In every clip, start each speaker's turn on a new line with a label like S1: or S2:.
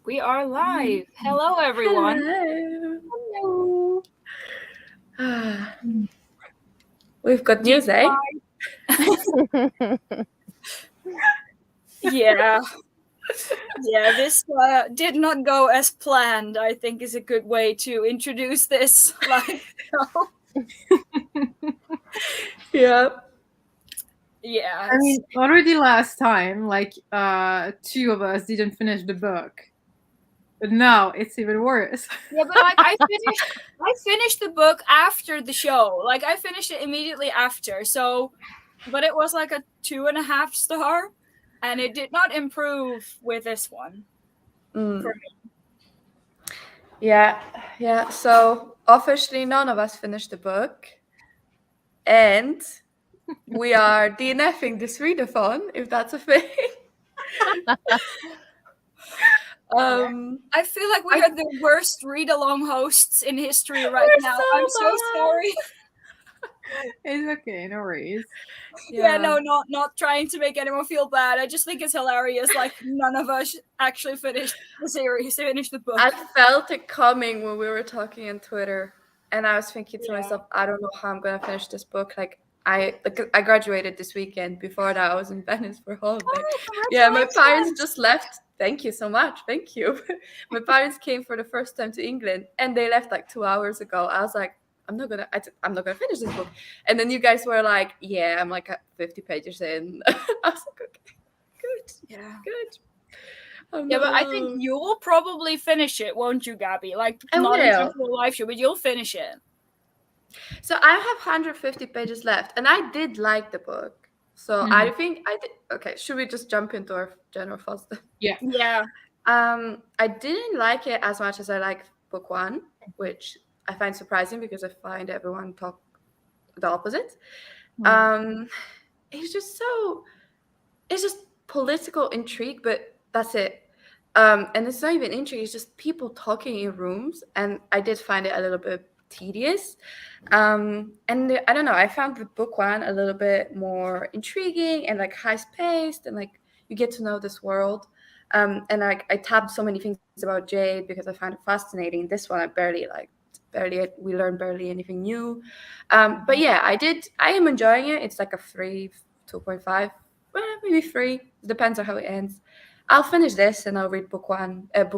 S1: We are live. Hello, everyone.
S2: Hello. Ah, we've got news, eh?
S1: Yeah, yeah, this did not go as planned, I think is a good way to introduce this live show.
S2: Yeah.
S1: Yeah,
S3: I mean, already last time, two of us didn't finish the book, but now it's even worse.
S1: yeah, but like I finished the book after the show. Like I finished it immediately after. So, but it was like a 2.5 star, and it did not improve with this one for me.
S2: Yeah. So officially, none of us finished the book, and we are DNFing this readathon, if that's a thing.
S1: I feel like we are the worst read-along hosts in history right
S2: We're
S1: now.
S2: so
S1: I'm so
S2: bad.
S1: sorry.
S3: It's okay, no worries.
S1: Yeah, no, not trying to make anyone feel bad. I just think it's hilarious. Like none of us actually finished the series, finished the book.
S2: I felt it coming when we were talking on Twitter, and I was thinking to
S1: Yeah.
S2: myself, I don't know how I'm gonna finish this book. Like I graduated this weekend. Before that, I was in Venice for holiday.
S1: Oh,
S2: Yeah, my parents
S1: congratulations!
S2: just left. Thank you so much. Thank you. My parents came for the first time to England, and they left like 2 hours ago. I was like, I'm not gonna finish this book. And then you guys were like, yeah, I'm like 50 pages in. I was like, okay, good,
S1: Yeah.
S2: good. I'm
S1: Yeah,
S2: not
S1: but I think
S2: alone.
S1: you will probably finish it, won't you, Gabby? Like
S2: I
S1: not in time
S2: will.
S1: for a live show, but you'll finish it.
S2: So I have 150 pages left, and I did like the book. So I think I did. Okay, should we just jump into our general thoughts?
S3: Yeah.
S1: Yeah.
S2: I didn't like it as much as I liked book one, which I find surprising because I find everyone talk the opposite. Um, it's just so it's just political intrigue, but that's it. And it's not even intrigue; it's just people talking in rooms, and I did find it a little bit tedious. I don't know. I found the book one a little bit more intriguing and like high paced, and like you get to know this world. And like I tabbed so many things about Jade because I found it fascinating. This one I barely we learned barely anything new. But yeah, I am enjoying it. It's like a 2.5, well, maybe 3. Depends on how it ends. I'll finish this and I'll read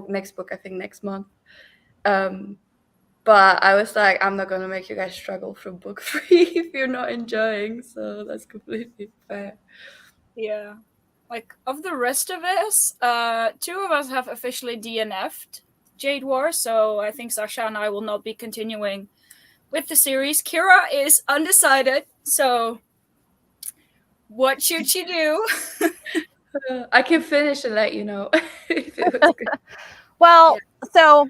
S2: next book I think next month. But I was like, I'm not gonna make you guys struggle from book 3 if you're not enjoying. So that's completely fair.
S1: Yeah. Like of the rest of us, two of us have officially DNF'd Jade War, so I think Sasha and I will not be continuing with the series. Kira is undecided, so what should she do?
S2: I can finish and let you know if it was good.
S4: Well, so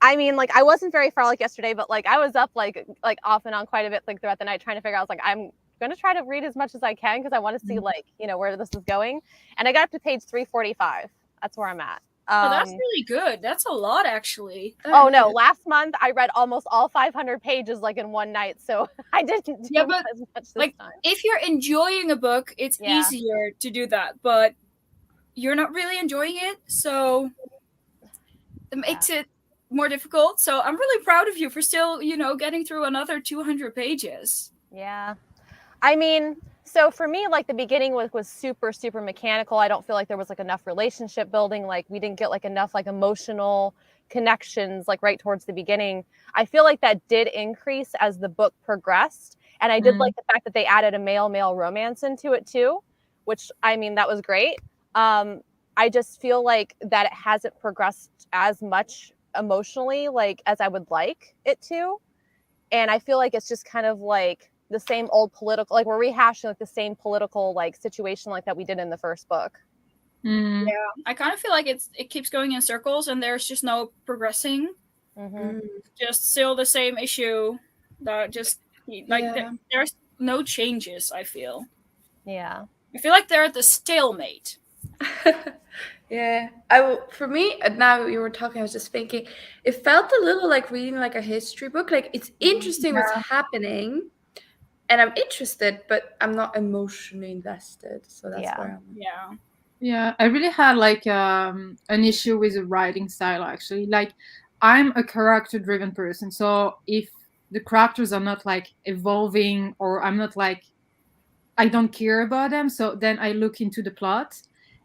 S4: I mean, like I wasn't very far like yesterday, but like I was up like off and on quite a bit like throughout the night trying to figure out. I was like, I'm gonna try to read as much as I can because I want to see like where this is going. And I got up to page 345. That's where I'm at.
S1: Oh, that's really good. That's a lot, actually.
S4: Oh no! Last month I read almost all 500 pages like in one night, so I didn't do
S1: but
S4: as much this
S1: like
S4: time.
S1: if you're enjoying a book, it's easier to do that. But you're not really enjoying it, so it makes it more difficult. So I'm really proud of you for still, getting through another 200 pages.
S4: Yeah. I mean, so for me, like the beginning was super, super mechanical. I don't feel like there was like enough relationship building. Like we didn't get like enough like emotional connections like right towards the beginning. I feel like that did increase as the book progressed. And I did like the fact that they added a male romance into it too, which I mean, that was great. I just feel like that it hasn't progressed as much emotionally like as I would like it to. And I feel like it's just kind of like the same old political, like we're rehashing like the same political like situation like that we did in the first book.
S1: Yeah, I kind of feel like it keeps going in circles and there's just no progressing. Just still the same issue that just like there's no changes. I feel.
S4: Yeah.
S1: I feel like they're at the stalemate.
S2: Yeah, for me, now you were talking, I was just thinking, it felt a little like reading like a history book. Like it's interesting what's happening, and I'm interested, but I'm not emotionally invested. So that's where I'm.
S1: Yeah.
S3: Yeah, I really had like an issue with the writing style actually. Like I'm a character driven person. So if the characters are not like evolving or I'm not like I don't care about them, so then I look into the plot.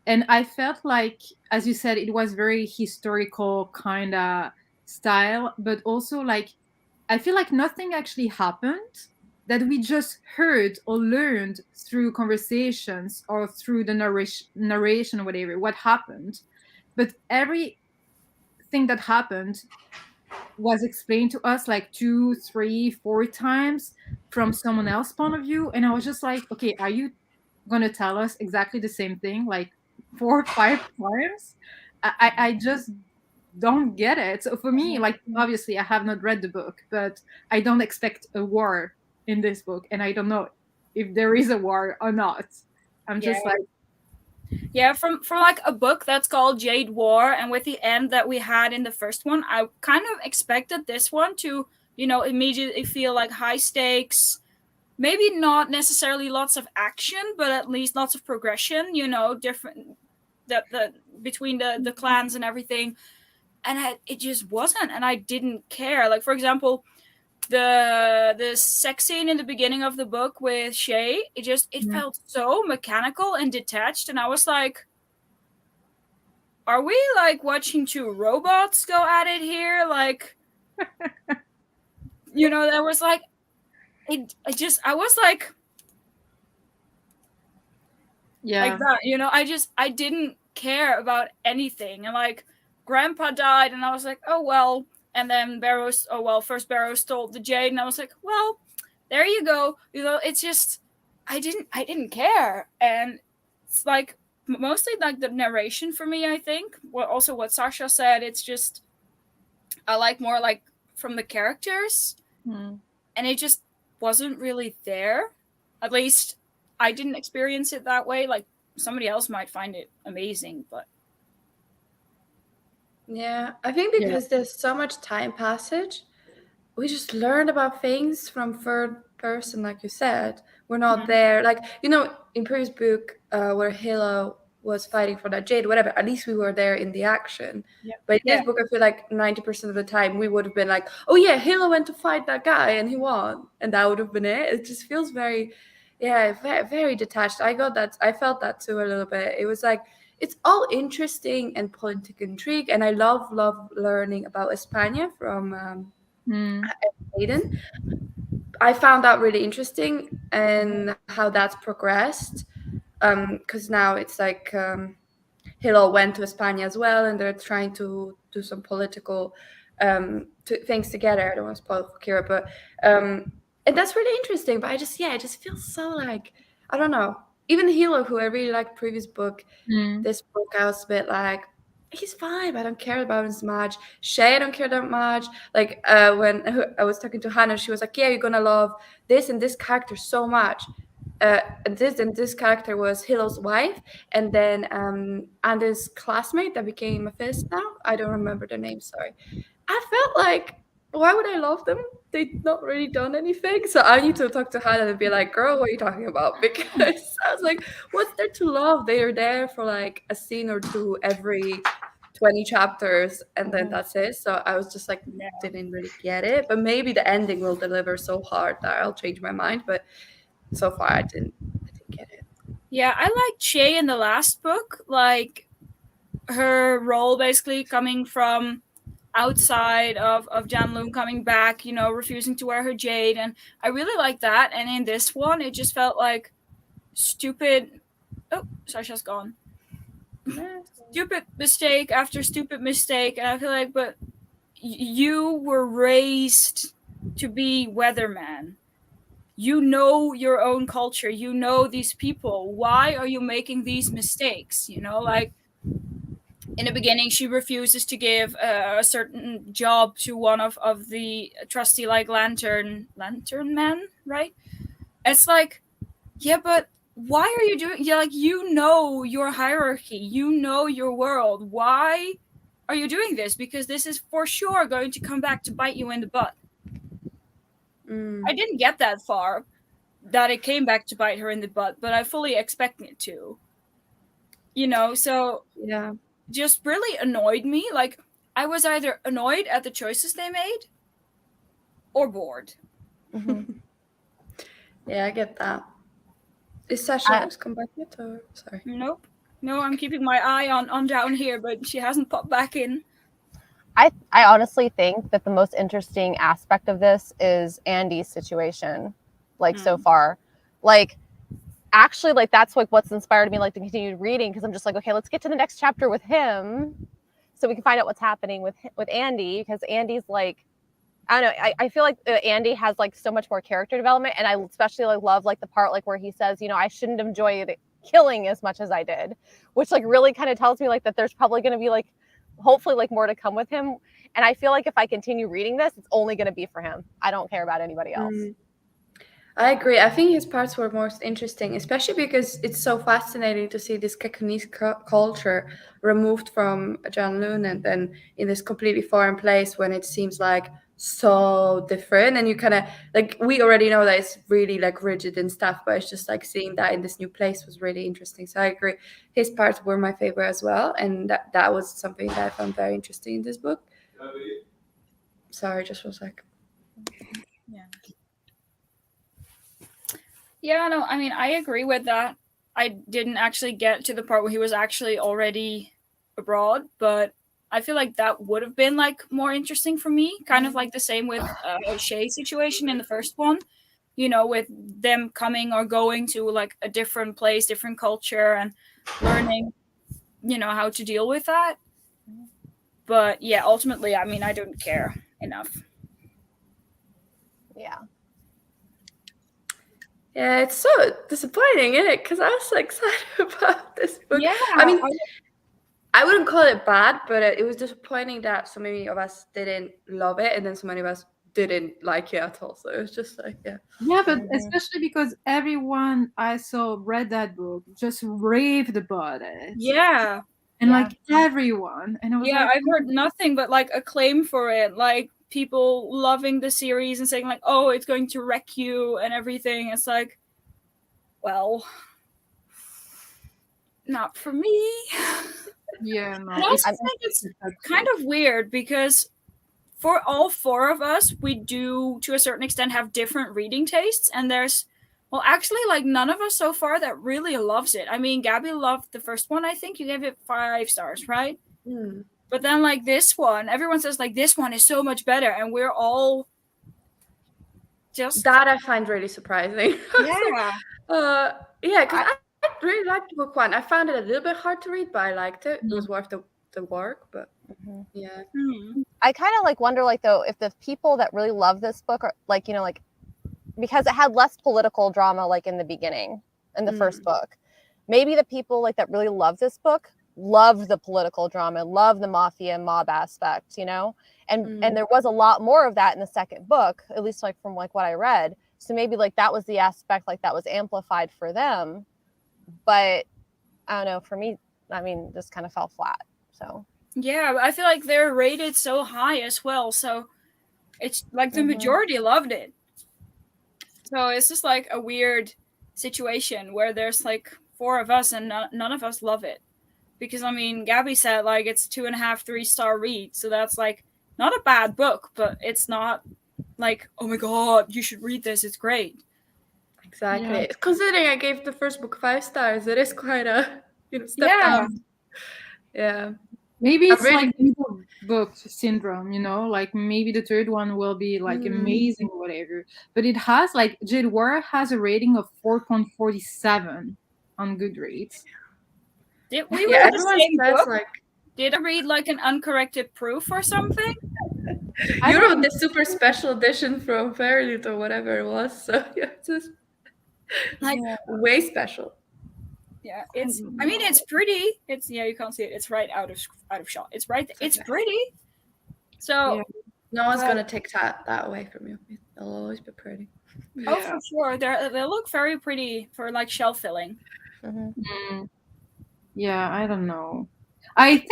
S3: And I felt like, as you said, it was very historical kind of style, but also like I feel like nothing actually happened, that we just heard or learned through conversations or through the narration or whatever what happened. But everything that happened was explained to us like two, three, four times from someone else's point of view. And I was just like, okay, are you going to tell us exactly the same thing like four or five times? I just don't get it. So for me, like obviously I have not read the book, but I don't expect a war in this book, and I don't know if there is a war or not. I'm
S1: Yeah.
S3: just like,
S1: Yeah, from like a book that's called Jade War, and with the end that we had in the first one, I kind of expected this one to, immediately feel like high stakes. Maybe not necessarily lots of action, but at least lots of progression. Different the between the clans and everything, and it just wasn't, and I didn't care. Like for example, the sex scene in the beginning of the book with Shay, it felt so mechanical and detached, and I was like, are we like watching two robots go at it here? Like, there was like, I was like,
S3: yeah,
S1: like that, I didn't care about anything. And like, Grandpa died, and I was like, oh well. And then Barrows, oh well, first Barrows stole the Jade, and I was like, well, there you go. It's just, I didn't care. And it's like, mostly like the narration for me, I think. Also what Sasha said, it's just, I like more like from the characters, and it just wasn't really there. At least I didn't experience it that way. Like somebody else might find it amazing, but
S2: Yeah, I think because there's so much time passage, we just learned about things from third person, like you said. We're not there. Like, in previous book, where Halo was fighting for that Jade, whatever, at least we were there in the action.
S1: yeah.
S2: But in
S1: Yeah.
S2: this book, I feel like 90% of the time we would have been like, oh yeah, Halo went to fight that guy and he won. And that would have been it. It just feels very, yeah, very, very detached. I got that. I felt that too a little bit. It was like, it's all interesting and political intrigue. And I love learning about España from Aiden. I found that really interesting and how that's progressed. Because now it's like Hilo went to España as well, and they're trying to do some political things together. I don't want to spoil for Kira, but and that's really interesting. But I just feel so like, I don't know. Even Hilo, who I really liked previous book, this book I was a bit like, he's fine, but I don't care about him as much. Shay, I don't care that much. Like when I was talking to Hannah, she was like, yeah, you're gonna love this and this character so much. And this character was Hilo's wife, and then Andy's classmate that became a fist now. I don't remember their name, sorry. I felt like, why would I love them? They've not really done anything. So I need to talk to Hannah and be like, girl, what are you talking about? Because I was like, what's there to love? They are there for like a scene or two every 20 chapters, and then that's it. So I was just like, didn't really get it. But maybe the ending will deliver so hard that I'll change my mind. But so far I didn't get it.
S1: Yeah, I liked Shay in the last book. Like her role basically coming from outside of Janloon, coming back, refusing to wear her Jade, and I really like that. And in this one, it just felt like stupid. Oh, Sasha's gone. Stupid mistake after stupid mistake, and I feel like, but you were raised to be weatherman. You know your own culture. You know these people. Why are you making these mistakes? Like in the beginning, she refuses to give a certain job to one of the trusty, like lantern men, right? It's like, yeah, but why are you doing? Yeah, like your hierarchy, your world. Why are you doing this? Because this is for sure going to come back to bite you in the butt. I didn't get that far, that it came back to bite her in the butt, but I fully expect it to. You know, so
S2: Yeah.
S1: just really annoyed me. Like, I was either annoyed at the choices they made or bored.
S2: Yeah, I get that. Is Sasha's come back yet? Or sorry.
S1: Nope. No, I'm keeping my eye on down here, but she hasn't popped back in.
S4: I honestly think that the most interesting aspect of this is Andy's situation, like so far. Like actually, like that's like what's inspired me like to continue reading, because I'm just like, okay, let's get to the next chapter with him so we can find out what's happening with Andy, because Andy's like, I don't know, I feel like Andy has like so much more character development, and I especially like love like the part like where he says, you know, I shouldn't have enjoyed killing as much as I did, which like really kind of tells me like that there's probably going to be like hopefully like more to come with him. And I feel like if I continue reading this, it's only going to be for him. I don't care about anybody else.
S2: I agree. I think his parts were most interesting, especially because it's so fascinating to see this Cacanese culture removed from Janloon and then in this completely foreign place when it seems like so different. And you kind of like, we already know that it's really like rigid and stuff, but it's just like seeing that in this new place was really interesting. So I agree. His parts were my favorite as well. And that was something that I found very interesting in this book. Sorry, just was like.
S1: Yeah. Yeah, no, I mean, I agree with that. I didn't actually get to the part where he was actually already abroad, but I feel like that would have been like more interesting for me. Kind of like the same with Shay's situation in the first one, you know, with them coming or going to like a different place, different culture, and learning, you know, how to deal with that. But yeah, ultimately, I mean, I don't care enough.
S4: Yeah.
S2: Yeah, it's so disappointing, isn't it? Because I was so excited about this book.
S1: Yeah,
S2: I mean, I wouldn't call it bad, but it was disappointing that so many of us didn't love it, and then so many of us didn't like it at all. So it was just like, yeah.
S3: Yeah, but especially because everyone I saw read that book just raved about it.
S1: Yeah.
S3: And like everyone. And I was
S1: Yeah,
S3: like,
S1: I've heard nothing but like acclaim for it. Like people loving the series and saying like, "Oh, it's going to wreck you" and everything. It's like, well, not for me.
S3: yeah, no.
S1: I also think it's kind of weird because for all four of us, we do to a certain extent have different reading tastes, and there's well, actually, like none of us so far that really loves it. I mean, Gabby loved the first one. I think you gave it 5 stars, right? But then, like this one, everyone says like this one is so much better, and we're all just
S2: that I find really surprising.
S1: Yeah,
S2: yeah, because I really liked book one. I found it a little bit hard to read, but I liked it. It was worth the work. But yeah,
S4: I kind of like wonder like though if the people that really love this book are like, you know, like because it had less political drama like in the beginning in the first book, maybe the people like that really love this book love the political drama, love the mafia and mob aspect, you know, and there was a lot more of that in the second book, at least like from like what I read. So maybe like that was the aspect like that was amplified for them, but I don't know, for me, I mean, just kind of fell flat. So
S1: yeah, I feel like they're rated so high as well, so it's like the majority loved it. So it's just like a weird situation where there's like 4 of us and none of us love it. Because I mean, Gabby said like it's 2.5, 3-star read, so that's like not a bad book, but it's not like, oh my god, you should read this, it's great.
S2: exactly. Yeah. Considering I gave the first book 5 stars, it is quite a step down. Yeah.
S3: Maybe it's really like middle book syndrome, you know, like maybe the third one will be like amazing or whatever. But it has like Jade has a rating of 4.47 on Goodreads.
S1: Did we read the same book? Like, did I read like an uncorrected proof or something?
S2: You wrote the super special edition from Fairyloot or whatever it was, so yeah, just like way special.
S1: Yeah, it's. I mean, it's pretty. It's you can't see it. It's right out of shot. It's right. It's pretty. So
S2: no one's gonna take that away from you. It'll always be pretty.
S1: Oh, for sure. They look very pretty for like shelf filling.
S3: Yeah, I don't know. I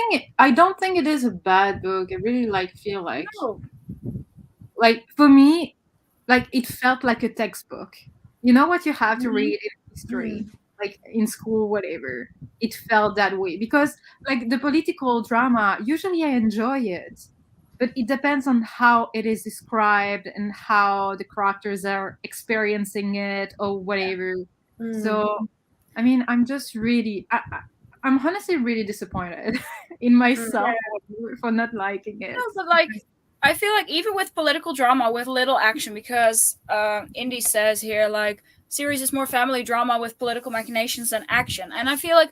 S3: don't think it is a bad book. I really like feel like like for me, like it felt like a textbook. You know what you have to read in history. like in school, whatever, it felt that way. Because like the political drama, usually I enjoy it, but it depends on how it is described and how the characters are experiencing it or whatever. So I mean, I'm just really I'm honestly really disappointed in myself for not liking it.
S1: No, but like I feel like even with political drama with little action, because Indy says here like series is more family drama with political machinations than action, and I feel like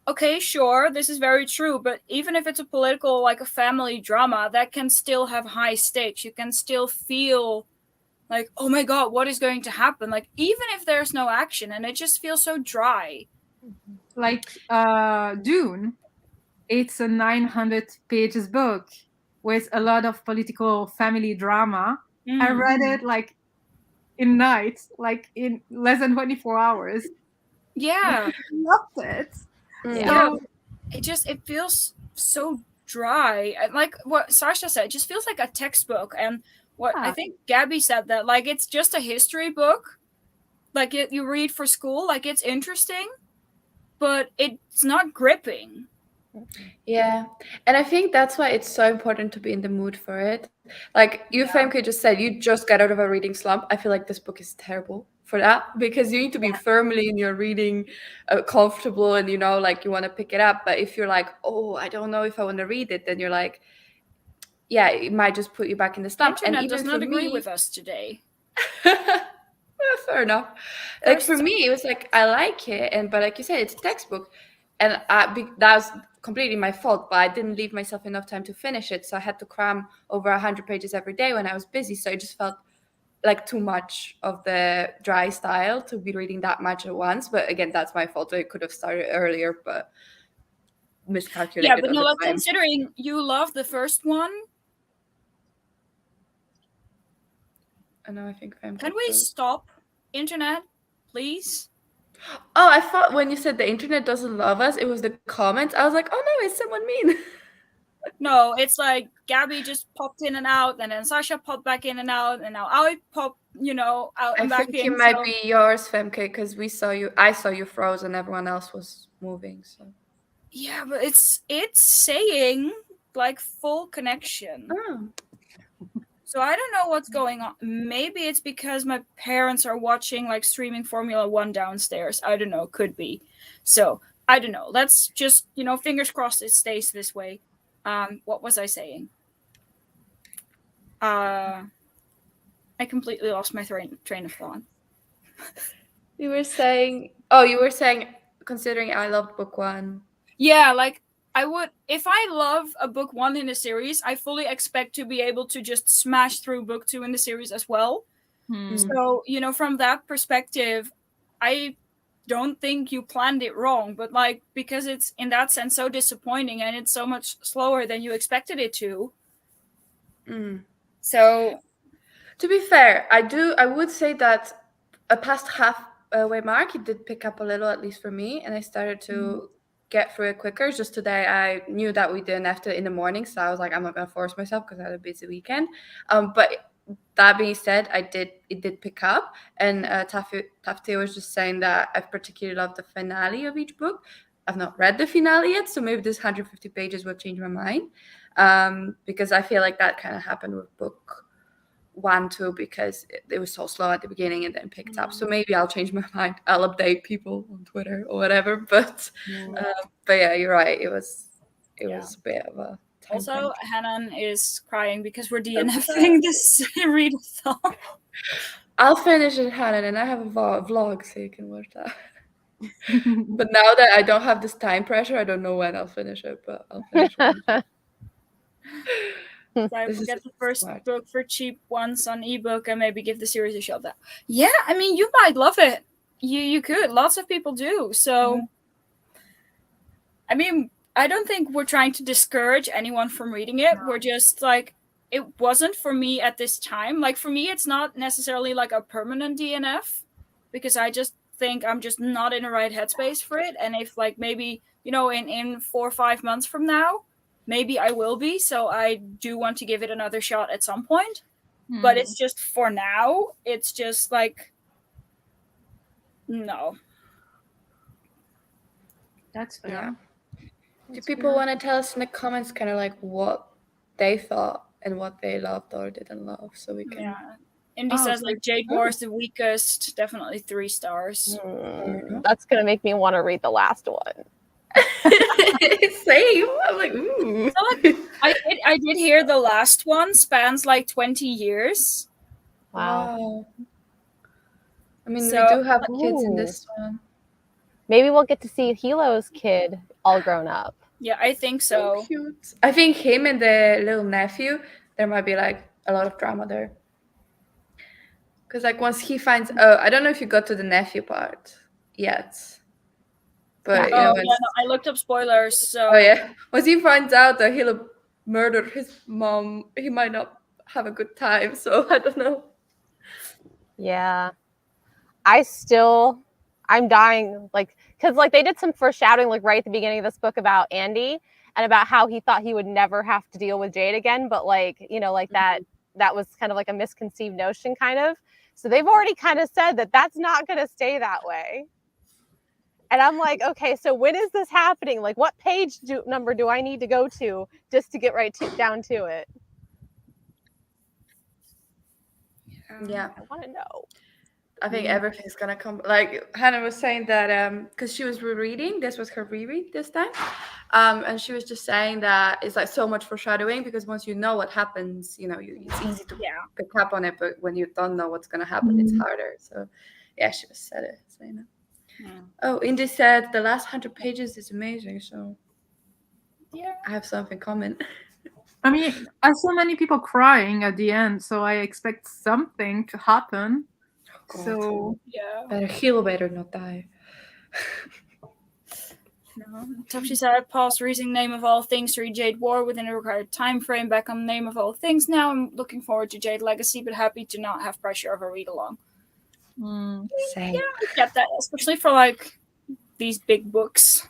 S1: okay, sure, this is very true, but even if it's a political like a family drama, that can still have high stakes. You can still feel like, oh my god, what is going to happen? Like even if there's no action and it just feels so dry.
S3: Like Dune, it's a 900 pages book with a lot of political family drama. I read it like in nights, like in less than 24 hours.
S1: Yeah.
S3: I loved it.
S1: Yeah. It feels so dry. Like what Sasha said, it just feels like a textbook. And what I think Gabby said that like it's just a history book. Like you read for school, like it's interesting, but it's not gripping.
S2: Yeah, and I think that's why it's so important to be in the mood for it. Like you, Femke, just said, you just got out of a reading slump. I feel like this book is terrible for that because you need to be firmly in your reading, comfortable, and like you want to pick it up. But if you're like, oh, I don't know if I want to read it, then you're like, yeah, it might just put you back in the slump.
S1: Internet
S2: and even
S1: does not agree
S2: me,
S1: with us today.
S2: Fair enough. Like for me, it was like I like it, but like you said, it's a textbook, and that was completely my fault. But I didn't leave myself enough time to finish it, so I had to cram over 100 pages every day when I was busy. So it just felt like too much of the dry style to be reading that much at once. But again, that's my fault. I could have started earlier, but miscalculated.
S1: Yeah, but no, like considering you love the first one.
S2: I know. I think
S1: Can we stop internet, please?
S2: Oh, I thought when you said the internet doesn't love us, it was the comments. I was like, oh no, is someone mean?
S1: No, it's like Gabby just popped in and out, and then Sasha popped back in and out, and now I pop, out and back in.
S2: I think it might be yours, Femke, because I saw you froze, and everyone else was moving. So
S1: yeah, but it's saying like full connection.
S2: Oh.
S1: So I don't know what's going on. Maybe it's because my parents are watching like streaming Formula 1 downstairs. I don't know, could be. So I don't know. Let's just, fingers crossed it stays this way. What was I saying? I completely lost my train of thought.
S2: You were saying considering I loved book one.
S1: Yeah, like I would, if I love a book one in a series, I fully expect to be able to just smash through book two in the series as well. So, from that perspective, I don't think you planned it wrong, but like, because it's in that sense so disappointing and it's so much slower than you expected it to. So,
S2: to be fair, I would say that past halfway mark, it did pick up a little, at least for me, and I started to get through it quicker. Just today, I knew that we didn't have to in the morning, so I was like, I'm not gonna force myself because I had a busy weekend. But that being said, it did pick up, and Tafte was just saying that I particularly love the finale of each book. I've not read the finale yet, so maybe this 150 pages will change my mind, because I feel like that kind of happened with book 1 too, because it was so slow at the beginning and then picked up. So maybe I'll change my mind. I'll update people on Twitter or whatever. But yeah, you're right. It was a bit of a time
S1: also
S2: crunch.
S1: Hanan is crying because we're DNFing this readathon.
S2: I'll finish it, Hanan, and I have a vlog so you can watch that. But now that I don't have this time pressure, I don't know when I'll finish it, but I'll finish it.
S1: So I will get the first book for cheap once on ebook and maybe give the series a shot. Yeah, I mean, you might love it. You could. Lots of people do. So, I mean, I don't think we're trying to discourage anyone from reading it. We're just like, it wasn't for me at this time. Like, for me, it's not necessarily like a permanent DNF because I just think I'm just not in the right headspace for it. And if like maybe, in 4 or 5 months from now, maybe I will be, so I do want to give it another shot at some point. But it's just for now, it's just like, no.
S3: That's fair.
S2: Yeah. Do
S3: That's
S2: people
S3: fair.
S2: want to tell us in the comments kind of like what they thought and what they loved or didn't love, so we can.
S1: Yeah. Indy says like Jade War is the weakest. Definitely 3 stars.
S4: That's gonna make me want to read the last one.
S2: Same. I'm like, ooh.
S1: So, like, I did hear the last one spans like 20 years.
S4: Wow.
S2: I mean,
S1: So-
S2: we do have kids in this one.
S4: Maybe we'll get to see Hilo's kid all grown up.
S1: Yeah, I think so.
S2: Cute. I think him and the little nephew, there might be like a lot of drama there. Because like once he finds, I don't know if you got to the nephew part yet. But
S1: Oh, yeah, no, I looked up spoilers, so...
S2: Oh yeah, once he finds out that Hilo murdered his mom, he might not have a good time. So I don't know.
S4: Yeah. I'm dying, like, because like they did some foreshadowing like right at the beginning of this book about Andy and about how he thought he would never have to deal with Jade again, but like, you know, like that was kind of like a misconceived notion kind of. So they've already kind of said that that's not going to stay that way. And I'm like, okay, so when is this happening? Like, what page number do I need to go to just to get down to it?
S2: Yeah,
S4: I want to know.
S2: I think everything's gonna come. Like Hannah was saying that because she was rereading, this was her reread this time, and she was just saying that it's like so much foreshadowing because once you know what happens, you know, it's easy to pick up on it, but when you don't know what's gonna happen, it's harder. So yeah, she just said it. So you know. Oh, Indy said the last 100 pages is amazing. So
S1: yeah,
S2: I have something common.
S3: I mean, I saw many people crying at the end, so I expect something to happen. So
S1: yeah.
S2: Better heal, better not die.
S1: No. Topsy said, pause reading Name of All Things to read Jade War within a required time frame. Back on Name of All Things now. I'm looking forward to Jade Legacy, but happy to not have pressure of a read along.
S2: Same.
S1: Yeah, I get that, especially for like these big books.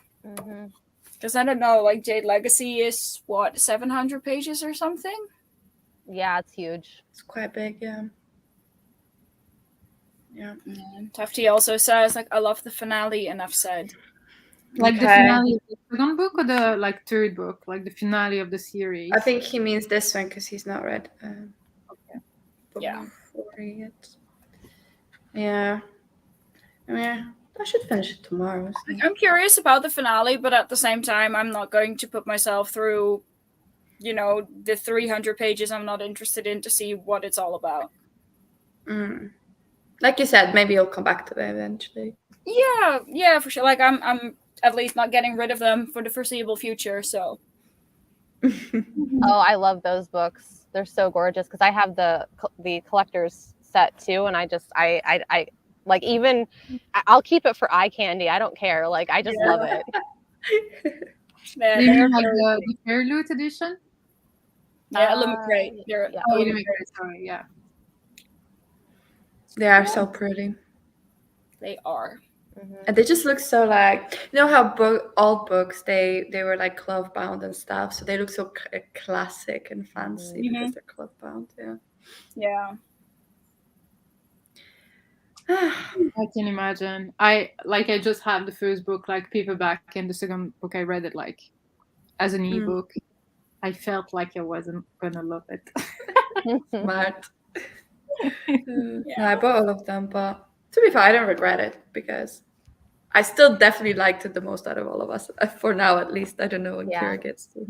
S1: Because I don't know, like Jade Legacy is what, 700 pages or something?
S4: Yeah, it's huge.
S2: It's quite big, yeah. Yeah.
S1: And Tufty also says, like, I love the finale, enough said.
S3: Like the finale of the second book or the like third book, like the finale of the series?
S2: I think he means this one because he's not read.
S1: Yeah.
S2: Yet. Yeah. I mean, I should finish it tomorrow. So.
S1: Like, I'm curious about the finale, but at the same time, I'm not going to put myself through, you know, the 300 pages I'm not interested in to see what it's all about.
S2: Like you said, maybe you'll come back to them eventually.
S1: Yeah, for sure. Like I'm at least not getting rid of them for the foreseeable future. So.
S4: Oh, I love those books. They're so gorgeous because I have the collector's set too, and I like even I'll keep it for eye candy. I don't care. Like I just love it.
S1: Yeah,
S3: you mean like the Fairloot edition?
S1: Yeah, Illumicrate.
S4: Yeah.
S3: Sorry, yeah.
S2: They are so pretty.
S1: They are.
S2: And they just look so like, you know how old books they were like cloth bound and stuff, so they look so classic and fancy because they're cloth bound.
S1: Yeah.
S3: I can imagine. I just have the first book like paperback, and the second book I read it like as an ebook. I felt like I wasn't gonna love it.
S2: Smart. No, I bought all of them, but to be fair, I don't regret it because I still definitely liked it the most out of all of us. For now, at least. I don't know when Kira gets to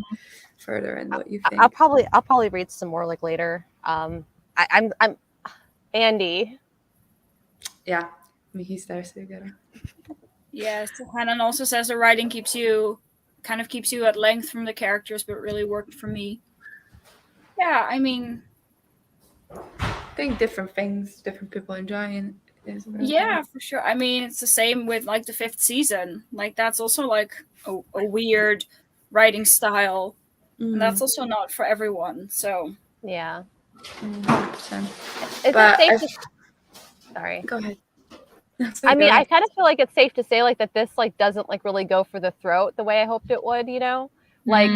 S2: further and what you think.
S4: I'll probably read some more like later. I'm Andy.
S2: Yeah, I mean, he's there, so you get him.
S1: Yes, Hanan also says the writing keeps you at length from the characters, but really worked for me. Yeah, I mean,
S2: I think different things, different people enjoying it.
S1: Yeah, for sure. I mean, it's the same with like the 5th season. Like that's also like a weird writing style. And that's also not for everyone. So
S4: yeah.
S2: 100%.
S4: Is it safe to... Sorry.
S2: Go ahead.
S4: I mean, I kind of feel like it's safe to say like that this like doesn't like really go for the throat the way I hoped it would, you know? Like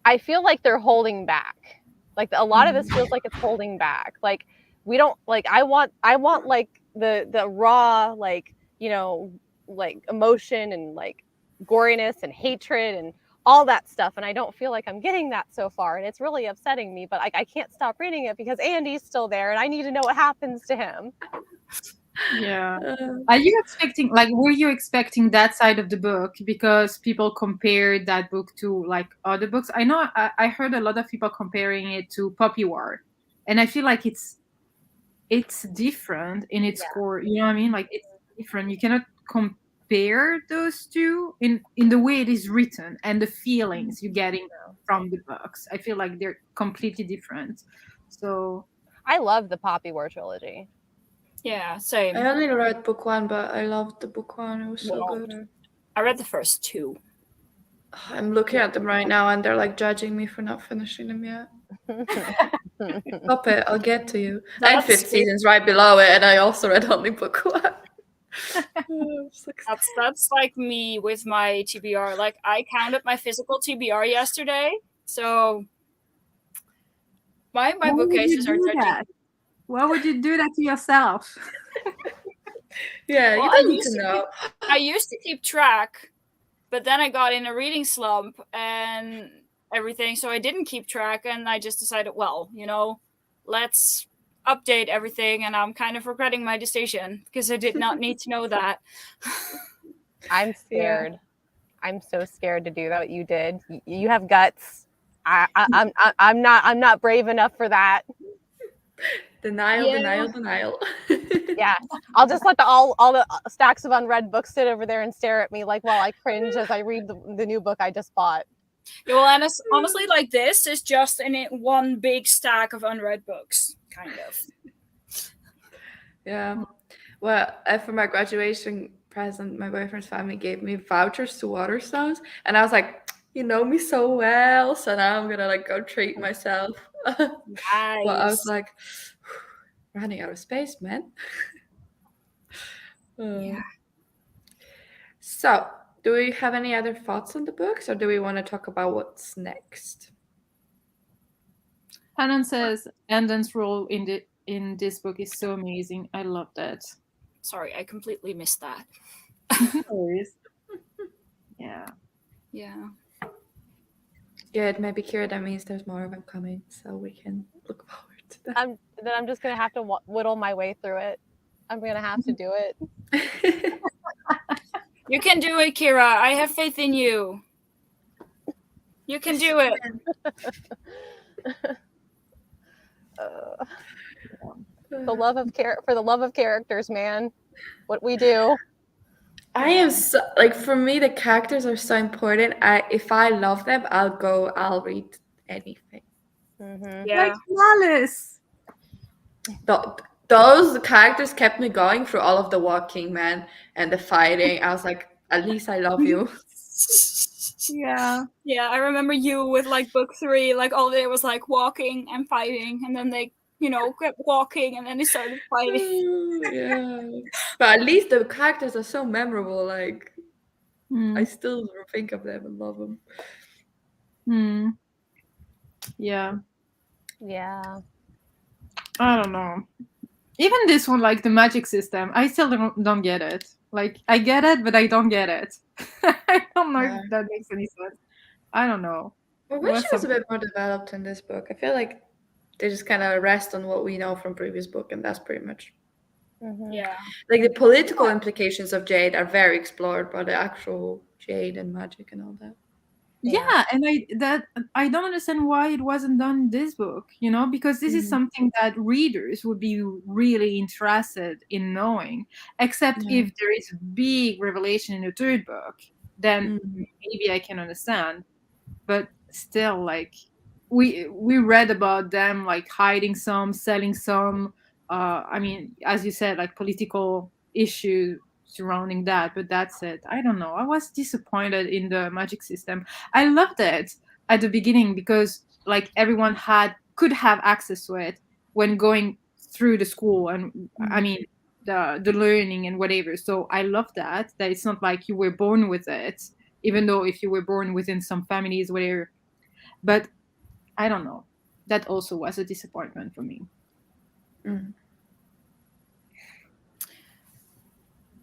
S4: I feel like they're holding back. Like a lot of this feels like it's holding back. Like we don't like I want like the raw like, you know, like emotion and like goriness and hatred and all that stuff, and I don't feel like I'm getting that so far, and it's really upsetting me, but I can't stop reading it because Andy's still there and I need to know what happens to him.
S3: Yeah. Are you expecting, like, were you expecting that side of the book because people compared that book to like other books? I know I heard a lot of people comparing it to Poppy War, and I feel like it's different in its core. You know what I mean? Like, it's different. You cannot compare those two in the way it is written and the feelings you're getting from the books. I feel like they're completely different. So
S4: I love the Poppy War trilogy.
S1: Yeah, same.
S2: I only read book 1, but I loved the book 1. It was so good.
S1: I read the first 2.
S2: I'm looking at them right now, and they're like judging me for not finishing them yet. Stop it! I'll get to you. And
S1: That's
S2: 5th season's right below it, and I also read only book 1.
S1: That's like me with my TBR. Like, I counted my physical TBR yesterday, so my bookcases are judging.
S3: Why would you do that to yourself?
S2: Yeah,
S1: Well,
S2: you don't need to know.
S1: I used to keep track, but then I got in a reading slump and everything, so I didn't keep track, and I just decided, well, let's update everything, and I'm kind of regretting my decision because I did not need to know that.
S4: I'm scared. Yeah. I'm so scared to do that. What you did. You have guts. I'm not brave enough for that.
S2: Denial.
S4: Yeah, I'll just let all the stacks of unread books sit over there and stare at me like while I cringe as I read the new book I just bought.
S1: Yeah, well, and it's honestly, like, this is just in it one big stack of unread books, kind of.
S2: Yeah. Well, for my graduation present, my boyfriend's family gave me vouchers to Waterstones, and I was like, you know me so well, so now I'm gonna like go treat myself.
S1: Nice.
S2: But I was like, running out of space, man.
S1: Yeah.
S2: So, do we have any other thoughts on the books, or do we want to talk about what's next?
S3: Hannon says Andon's role in this book is so amazing. I love that.
S1: Sorry, I completely missed that.
S3: Yeah.
S1: Yeah.
S2: Good. Maybe Kira, that means there's more of them coming, so we can look forward to that.
S4: I'm just gonna have to whittle my way through it. I'm gonna have to do it.
S1: You can do it, Kira. I have faith in you. You can do it.
S4: For the love of characters, man. What we do.
S2: I am so, like, for me, the characters are so important. If I love them, I'll read anything.
S4: Mm-hmm.
S1: Yeah.
S3: Like Malice.
S2: Those characters kept me going through all of the walking, man, and the fighting. I was like, at least I love you.
S3: Yeah.
S1: Yeah, I remember you with like book 3, like all day was like walking and fighting, and then they, kept walking and then they started fighting.
S2: Yeah. But at least the characters are so memorable. Like, I still think of them and love them.
S3: Yeah.
S4: Yeah.
S3: I don't know. Even this one, like the magic system, I still don't get it. Like, I get it, but I don't get it. I don't know if that makes any sense. I don't know.
S2: I wish it was a bit more developed in this book. I feel like they just kind of rest on what we know from previous book, and that's pretty much.
S4: Mm-hmm.
S1: Yeah.
S2: Like, the political implications of Jade are very explored by the actual Jade and magic and all that.
S3: Yeah, and I don't understand why it wasn't done in this book, because this is something that readers would be really interested in knowing, except if there is a big revelation in the 3rd book, then maybe I can understand. But still, like, we read about them like hiding some, selling some, I mean, as you said, like political issues surrounding that, but that's it. I don't know. I was disappointed in the magic system. I loved it at the beginning because like everyone could have access to it when going through the school, and I mean the learning and whatever. So I love that it's not like you were born with it, even though if you were born within some families, whatever. But I don't know. That also was a disappointment for me.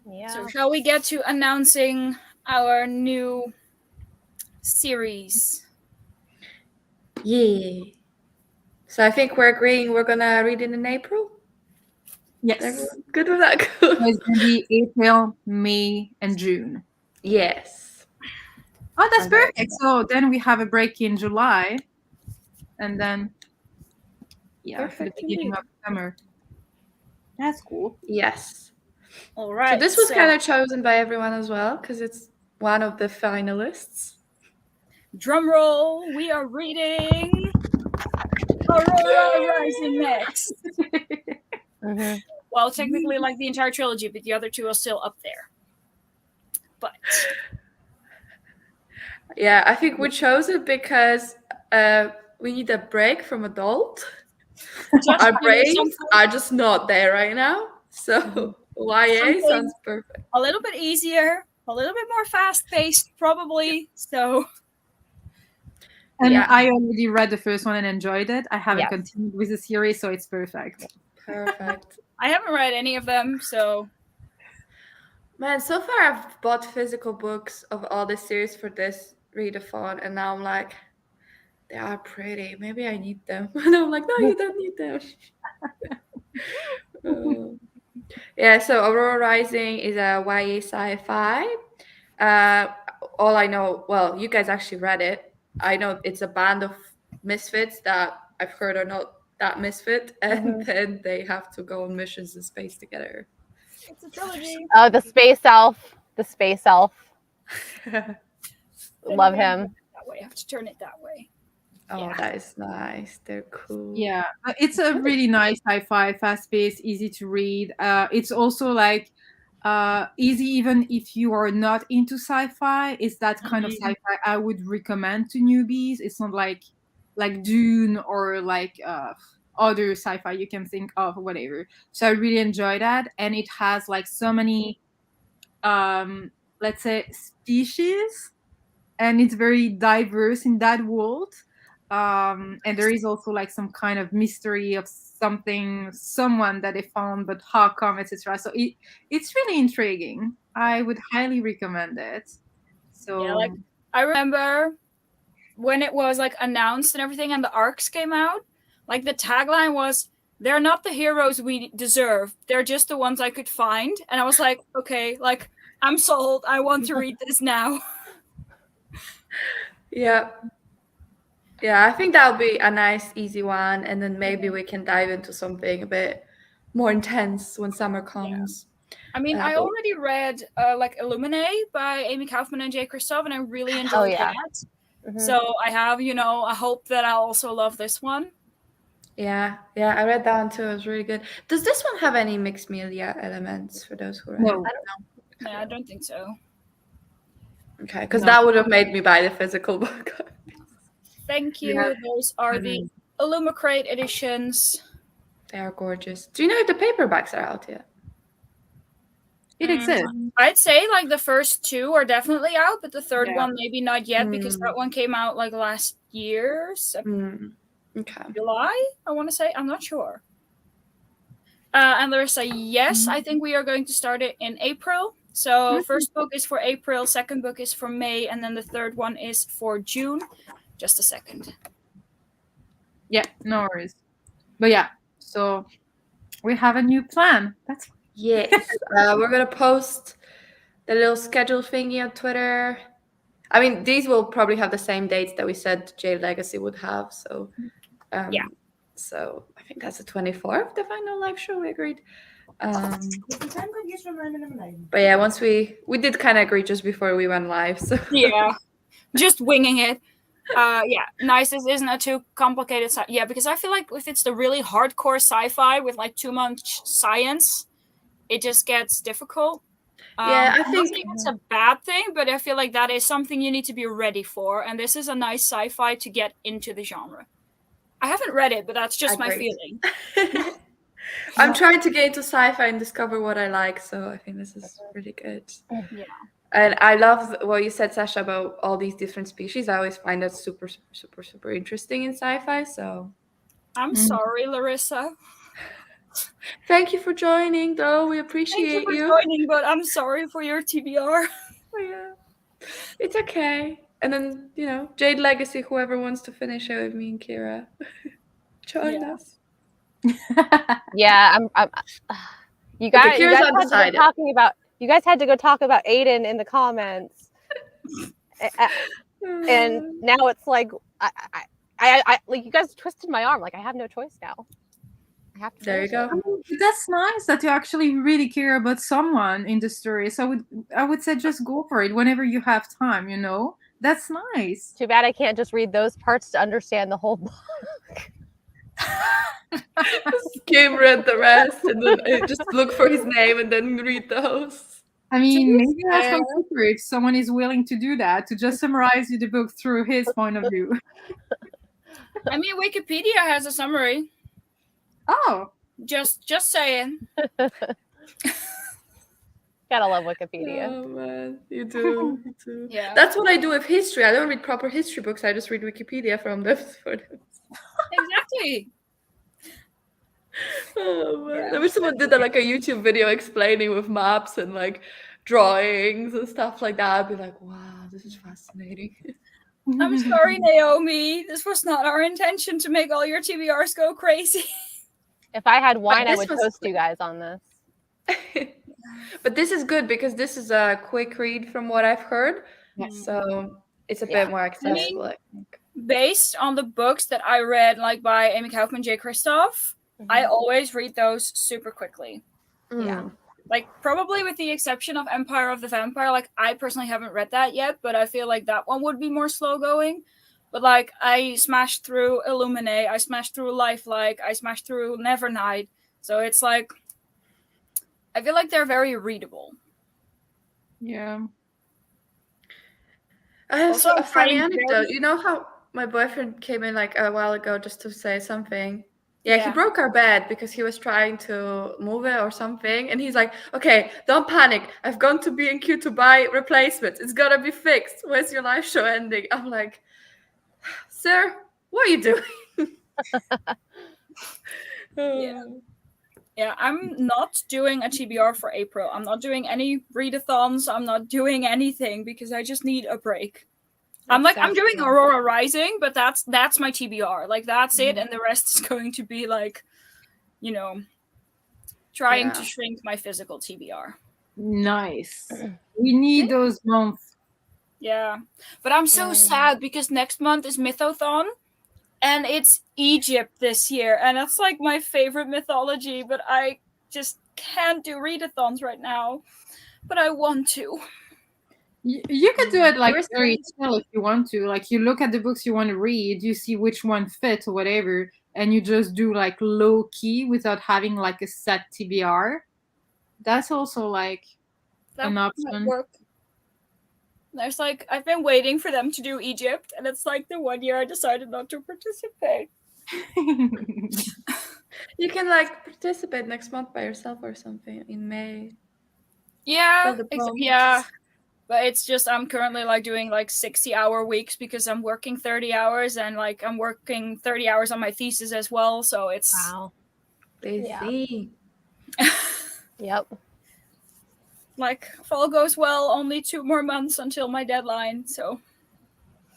S4: Yeah.
S1: So shall we get to announcing our new series.
S2: Yeah. So I think we're agreeing we're gonna read it in April.
S3: Yes.
S2: Everyone good with that?
S3: So it's going to be April, May, and June.
S2: Yes.
S3: Oh, that's
S2: I'm very
S3: perfect. So then we have a break in July. And then, yeah, for the
S2: Perfect
S3: beginning
S2: indeed.
S3: of summer. That's cool.
S2: Yes.
S1: All right.
S2: So this was kind of chosen by everyone as well because it's one of the finalists.
S1: Drum roll. We are reading Aurora Rising next. Well, technically, like the entire trilogy, but the other two are still up there. But
S2: yeah, I think we chose it because we need a break from adult. Our brains are just not there right now. So YA sounds perfect.
S1: A little bit easier, a little bit more fast-paced, probably. So.
S3: And I already read the first one and enjoyed it. I haven't
S4: Yes.
S3: continued with the series, so it's perfect.
S2: Perfect.
S1: I haven't read any of them, so.
S2: Man, so far I've bought physical books of all the series for this readathon, and now I'm like, they are pretty. Maybe I need them. And I'm like, no, you don't need them. Yeah, so Aurora Rising is a YA sci-fi. All I know, well, you guys actually read it. I know it's a band of misfits that I've heard are not that misfit, and then they have to go on missions in space together.
S1: It's a trilogy.
S4: Oh, the space elf. The space elf. Love him.
S1: That way. I have to turn it that way.
S2: Oh, yeah. That is nice. They're cool.
S3: Yeah, it's a really nice sci-fi, fast-paced, easy to read. It's also like easy even if you are not into sci-fi. It's that kind of sci-fi I would recommend to newbies. It's not like Dune or like other sci-fi you can think of or whatever. So I really enjoy that, and it has like so many let's say species, and it's very diverse in that world. And there is also like some kind of mystery of someone that they found, but how come, etc. So it's really intriguing. I would highly recommend it. So
S1: yeah, like I remember when it was like announced and everything, and the arcs came out. Like the tagline was, "They're not the heroes we deserve. They're just the ones I could find." And I was like, okay, like I'm sold. I want to read this now.
S2: Yeah. Yeah, I think that would be a nice, easy one. And then maybe we can dive into something a bit more intense when summer comes.
S1: Yeah. I mean, I already read like Illuminate by Amy Kaufman and Jay Kristoff, and I really enjoyed that. So I have, a hope that I'll also love this one.
S2: Yeah, I read that one too. It was really good. Does this one have any mixed media elements for those who read it?
S3: No.
S2: I don't know.
S1: Yeah, I don't think so.
S2: Okay, because that would have made me buy the physical book.
S1: Thank you. Yeah. Those are the Illumicrate editions.
S2: They are gorgeous. Do you know if the paperbacks are out yet?
S3: It exists.
S1: I'd say like the first two are definitely out, but the third one maybe not yet because that one came out like last year.
S2: Okay.
S1: July, I want to say. I'm not sure. And there's a yes, I think we are going to start it in April. So first book is for April, second book is for May, and then the third one is for June. Just a second.
S3: Yeah, no worries. But yeah, so we have a new plan. That's
S2: yes. We're gonna post the little schedule thingy on Twitter. I mean, these will probably have the same dates that we said Jade Legacy would have. So
S1: yeah.
S2: So I think that's the 24th, the final live show. We agreed. But yeah, once we did kind of agree just before we went live. So
S1: yeah, just winging it. Yeah, nice. This isn't a too complicated yeah, because I feel like if it's the really hardcore sci-fi with like too much science, it just gets difficult.
S2: Yeah, I think
S1: it's a bad thing, but I feel like that is something you need to be ready for, and this is a nice sci-fi to get into the genre. I haven't read it, but that's just my feeling.
S2: I'm trying to get into sci-fi and discover what I like, so I think this is really good.
S1: Yeah.
S2: And I love what you said, Sasha, about all these different species. I always find that super, super, super interesting in sci-fi. So
S1: I'm sorry, Larissa.
S2: Thank you for joining, though. We appreciate
S1: you. Thank you for joining, but I'm sorry for your TBR.
S2: Oh, yeah. It's okay. And then, Jade Legacy, whoever wants to finish it with me and Kira, join us.
S4: Yeah, you guys,
S2: Kira's
S4: had to
S2: undecided.
S4: go talking about. You guys had to go talk about Aiden in the comments, and now it's like I like you guys twisted my arm. Like I have no choice now. I have to.
S2: There you go.
S3: That's nice that you actually really care about someone in the story. So I would say just go for it whenever you have time. That's nice.
S4: Too bad I can't just read those parts to understand the whole book.
S2: Skim read the rest, and then just look for his name and then read those.
S3: I mean, maybe that's some secret. Someone is willing to do that, to just summarize you the book through his point of view.
S1: I mean, Wikipedia has a summary.
S3: Oh.
S1: Just saying.
S4: Gotta love Wikipedia.
S2: Oh man, you do. You do.
S1: Yeah.
S2: That's what I do with history. I don't read proper history books. I just read Wikipedia from them for them.
S1: Exactly.
S2: Oh man. I wish someone did like a YouTube video explaining with maps and like drawings and stuff like that. I'd be like, wow, this is fascinating.
S1: I'm sorry, Naomi. This was not our intention to make all your TBRs go crazy.
S4: If I had wine, I would toast you guys on this.
S2: But this is good because this is a quick read from what I've heard. So it's a bit more accessible, I think.
S1: Based on the books that I read, like by Amy Kaufman, J. Kristoff, I always read those super quickly.
S4: Yeah.
S1: Like, probably with the exception of Empire of the Vampire, like, I personally haven't read that yet, but I feel like that one would be more slow going. But, like, I smashed through Illumine, I smashed through Lifelike, I smashed through Nevernight. So it's like, I feel like they're very readable.
S3: Yeah.
S2: I have a funny anecdote. You know how my boyfriend came in like a while ago just to say something? Yeah, he broke our bed because he was trying to move it or something. And he's like, okay, don't panic. I've gone to B&Q to buy replacements. It's got to be fixed. Where's your live show ending? I'm like, sir, what are you doing?
S1: Yeah, I'm not doing a TBR for April. I'm not doing any readathons. I'm not doing anything because I just need a break. I'm doing Aurora Rising, but that's my TBR. Like, that's it, and the rest is going to be like, trying to shrink my physical TBR.
S3: Nice. We need those months.
S1: Yeah, but I'm so sad because next month is Mythothon, and it's Egypt this year, and that's like my favorite mythology, but I just can't do readathons right now. But I want to.
S3: You could do it like very chill if you want to. Like, you look at the books you want to read, you see which one fits or whatever, and you just do like low key without having like a set TBR. That's also like an option.
S1: Work. There's like, I've been waiting for them to do Egypt, and it's like the 1 year I decided not to participate.
S2: You can like participate next month by yourself or something in May.
S1: Yeah, yeah. But it's just, I'm currently like doing like 60-hour weeks because I'm working 30 hours and like I'm working 30 hours on my thesis as well. So it's
S2: busy.
S4: Yep.
S1: Like, if all goes well, only 2 more months until my deadline. So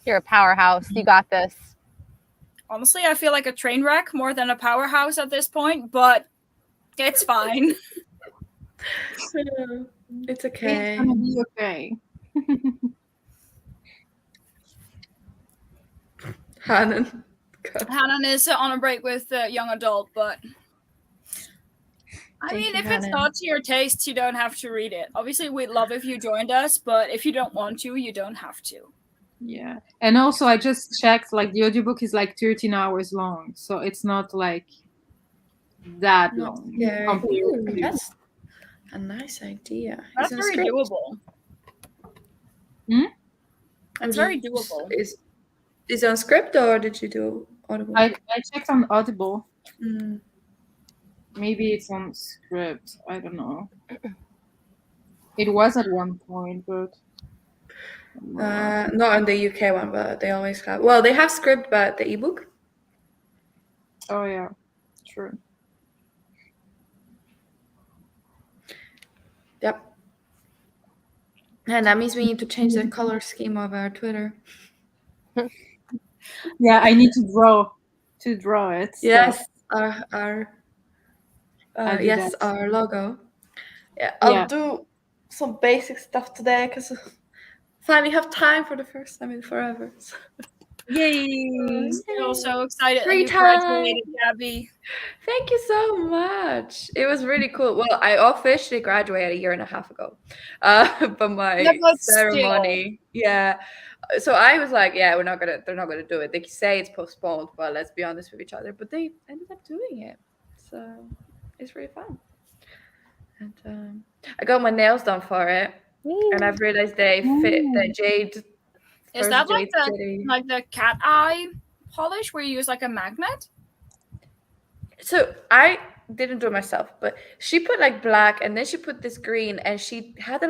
S4: you're a powerhouse. You got this.
S1: Honestly, I feel like a train wreck more than a powerhouse at this point, but it's fine.
S2: It's okay.
S3: It's gonna be okay.
S2: Hanan
S1: is on a break with young adult, but I mean, if it's not to your taste, you don't have to read it. Obviously, we'd love if you joined us, but if you don't want to, you don't have to.
S3: Yeah. And also, I just checked, like, the audiobook is like 13 hours long, so it's not like that long.
S2: Yeah, that's a nice idea.
S1: That's very doable. It's very doable.
S2: Is it on script or did you do Audible?
S3: I checked on Audible. Maybe it's on script. I don't know. It was at one point, but
S2: not on the UK one, but they always have. Well, they have script, but the ebook.
S3: Oh yeah, true.
S2: Yep. And that means we need to change the color scheme of our Twitter.
S3: Yeah, I need to draw it. So
S2: Yes,
S3: I'll do
S2: yes,
S3: that.
S2: our logo. Yeah,
S3: Yeah.
S2: I'll do some basic stuff today because finally have time for the first time in forever. So.
S3: Yay!
S1: Still so excited that
S2: Free
S1: you
S2: time.
S1: graduated, Gabby.
S2: Thank you so much. It was really cool. Well, I officially graduated a year and a half ago, but my
S1: Yeah, but
S2: ceremony, yeah. So I was like, yeah, they're not gonna do it. They say it's postponed, but let's be honest with each other. But they ended up doing it, so it's really fun. And I got my nails done for it, and I've realized they fit the Jade.
S1: Is
S2: First
S1: that
S2: Jade City.
S1: like the cat eye polish where you use like a magnet?
S2: So I didn't do it myself, but she put like black and then she put this green and she had a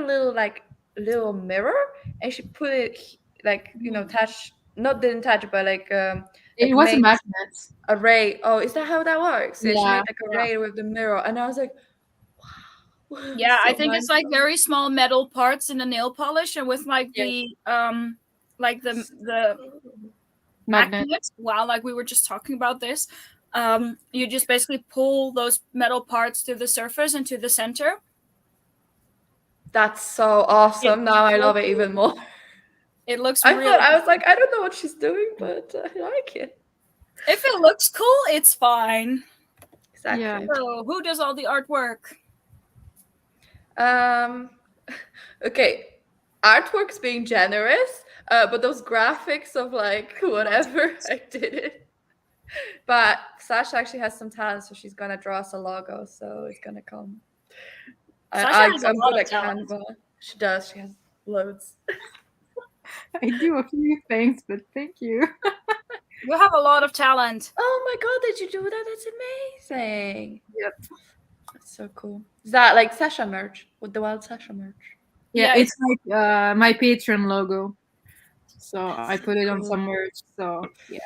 S2: little mirror and she put it like attach not didn't touch but
S3: It was a
S2: made
S3: magnet.
S2: array. Oh, is that how that works? Yeah, she
S3: Yeah,
S2: made like a array with the mirror and I was like, wow.
S1: Yeah,
S2: So
S1: I think it's like very small metal parts in the nail polish, and with like the
S3: magnet.
S1: magnets. Wow, like we were just talking about this. You just basically pull those metal parts to the surface and to the center.
S2: That's so awesome. Now I love it even more.
S1: It looks
S2: I
S1: really
S2: thought I was like, I don't know what she's doing, but I like it.
S1: If it looks cool, it's fine.
S2: Exactly.
S3: Yeah.
S1: So who does all the artwork?
S2: Okay, artwork's being generous, but those graphics of like whatever, I did it. But Sasha actually has some talent, so she's gonna draw us a logo, so it's gonna come.
S1: Sasha has a
S2: I'm
S1: lot
S2: good
S1: of
S2: at
S1: talent.
S2: Canva. She does. She has loads.
S3: I do a few things, but thank you.
S1: You have a lot of talent.
S2: Oh my god, did you do that? That's amazing.
S3: Yep.
S2: That's so cool. Is that like Sasha merch? With the wild Sasha merch?
S3: Yeah,
S1: Yeah,
S3: it's like my Patreon logo. So I put it on
S2: cool.
S3: some merch. So yeah.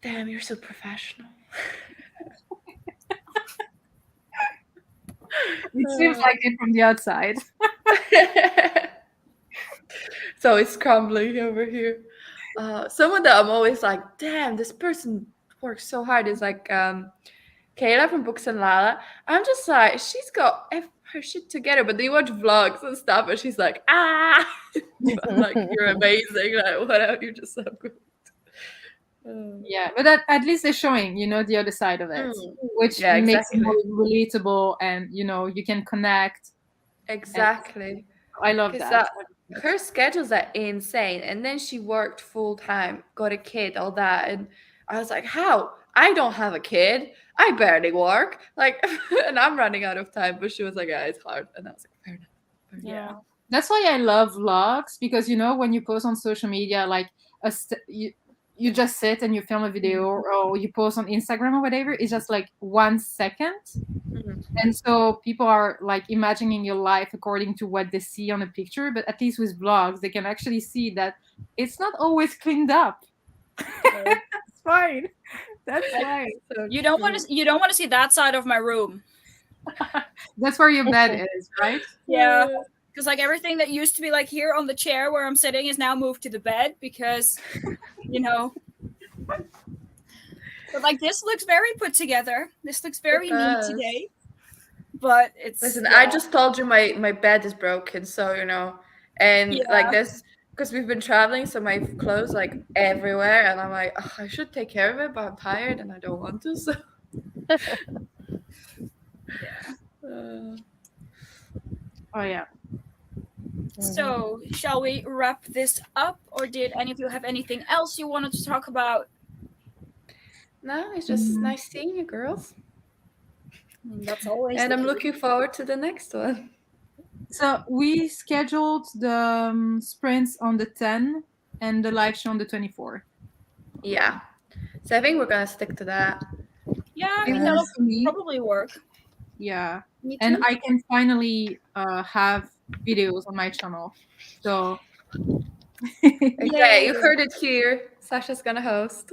S2: Damn, you're so professional.
S3: It seems like it from the outside.
S2: So it's crumbling over here. Someone that I'm always like, damn, this person works so hard is like Kayla from Books and Lala. I'm just like, she's got her shit together, but they watch vlogs and stuff, and she's like, ah. I'm like, you're amazing. Like, whatever, you're just so good.
S3: Yeah, but at least they're showing, the other side of it, which makes it more relatable, and you can connect.
S2: Exactly.
S3: I love that.
S2: Her schedules are insane, and then she worked full time, got a kid, all that, and I was like, how? I don't have a kid. I barely work. Like, and I'm running out of time. But she was like, yeah, it's hard, and I was like, fair enough.
S3: Yeah, that's why I love vlogs, because when you post on social media, like you just sit and you film a video, or you post on Instagram or whatever, it's just like 1 second. And so people are like imagining your life according to what they see on a picture, but at least with vlogs they can actually see that it's not always cleaned up. It's fine. That's fine.
S1: So you don't want to see that side of my room.
S3: That's where your bed is, right?
S1: Yeah. Because like everything that used to be like here on the chair where I'm sitting is now moved to the bed because, But like this looks very put together. This looks very neat today. But it's.
S2: Listen, I just told you my bed is broken, so and like this because we've been traveling, so my clothes like everywhere, and I'm like, I should take care of it, but I'm tired and I don't want to. So.
S3: Oh yeah.
S1: So, shall we wrap this up, or did any of you have anything else you wanted to talk about?
S2: No, it's just nice seeing you, girls.
S1: That's always.
S2: And I'm looking forward to the next one.
S3: So we scheduled the sprints on the 10 and the live show on the 24.
S2: Yeah. So I think we're gonna stick to that.
S1: Yeah, I mean that'll probably work.
S3: Yeah. And I can finally have videos on my channel. So
S2: okay, you heard it here. Sasha's gonna host.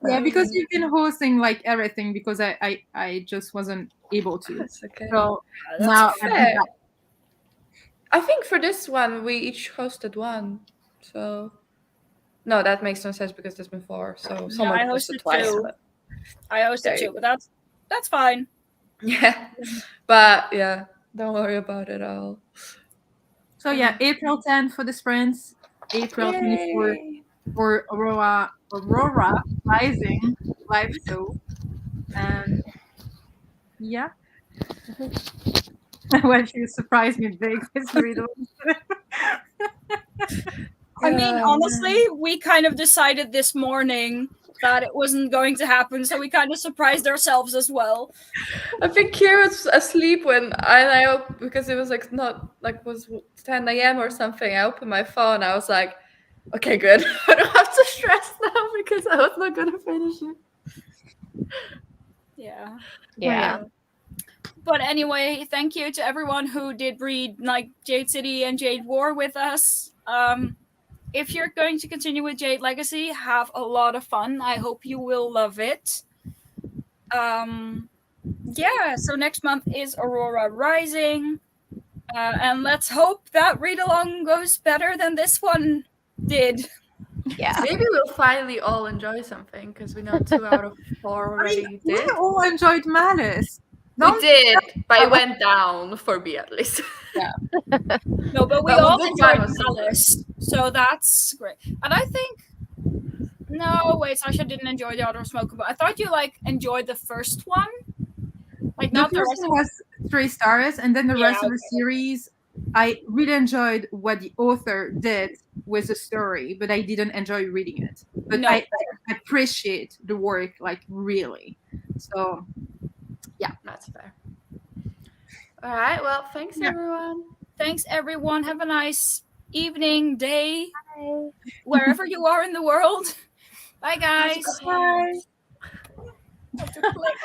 S3: Yeah, because you've been hosting like everything because I just wasn't able to.
S2: That's okay.
S3: So now
S2: I think for this one we each hosted one. So no, that makes no sense because there's been 4. So someone
S1: I
S2: hosted
S1: hosted
S2: twice.
S1: 2.
S2: But
S1: I hosted
S2: There you
S1: 2, but that's fine.
S2: yeah. But yeah, don't worry about it all.
S3: So yeah, April 10 for the sprints, April 24
S2: Yay.
S3: for Aurora Rising live show, and yeah. When she surprised me big with Readalong.
S1: I mean,
S2: Yeah,
S1: honestly, we kind of decided this morning that it wasn't going to happen, so we kind of surprised ourselves as well.
S2: I think Kira's asleep when I because it was like not like was 10 a.m. or something. I opened my phone. I was like, okay, good. I don't have to stress now because I was not gonna finish it.
S1: Yeah.
S4: Yeah.
S1: But anyway, thank you to everyone who did read like Jade City and Jade War with us. If you're going to continue with Jade Legacy, have a lot of fun. I hope you will love it. Yeah, so next month is Aurora Rising. And let's hope that Readalong goes better than this one did.
S4: Yeah.
S2: Maybe we'll finally all enjoy something because we know 2 out of 4 already
S3: We
S2: did.
S3: all enjoyed Malice.
S2: We did, but it went down for me at least.
S1: No, but we
S2: But
S1: all
S2: Book
S1: enjoyed
S2: One was so good.
S1: Malice, so that's great. And I think no, wait, Sasha didn't enjoy the Otto Smoker, but I thought you like enjoyed the first one, like
S3: The
S1: not the
S3: first
S1: rest.
S3: one was 3 stars, and then the
S1: Yeah,
S3: rest of the series, I really enjoyed what the author did with the story, but I didn't enjoy reading it. But
S1: No,
S3: I appreciate the work, like really. So yeah,
S2: That's fair. All right. Well, thanks
S3: Yeah.
S2: everyone.
S1: thanks everyone. Have a nice evening, day, wherever you are in the world. Bye, guys.
S2: Bye.
S1: Have to click.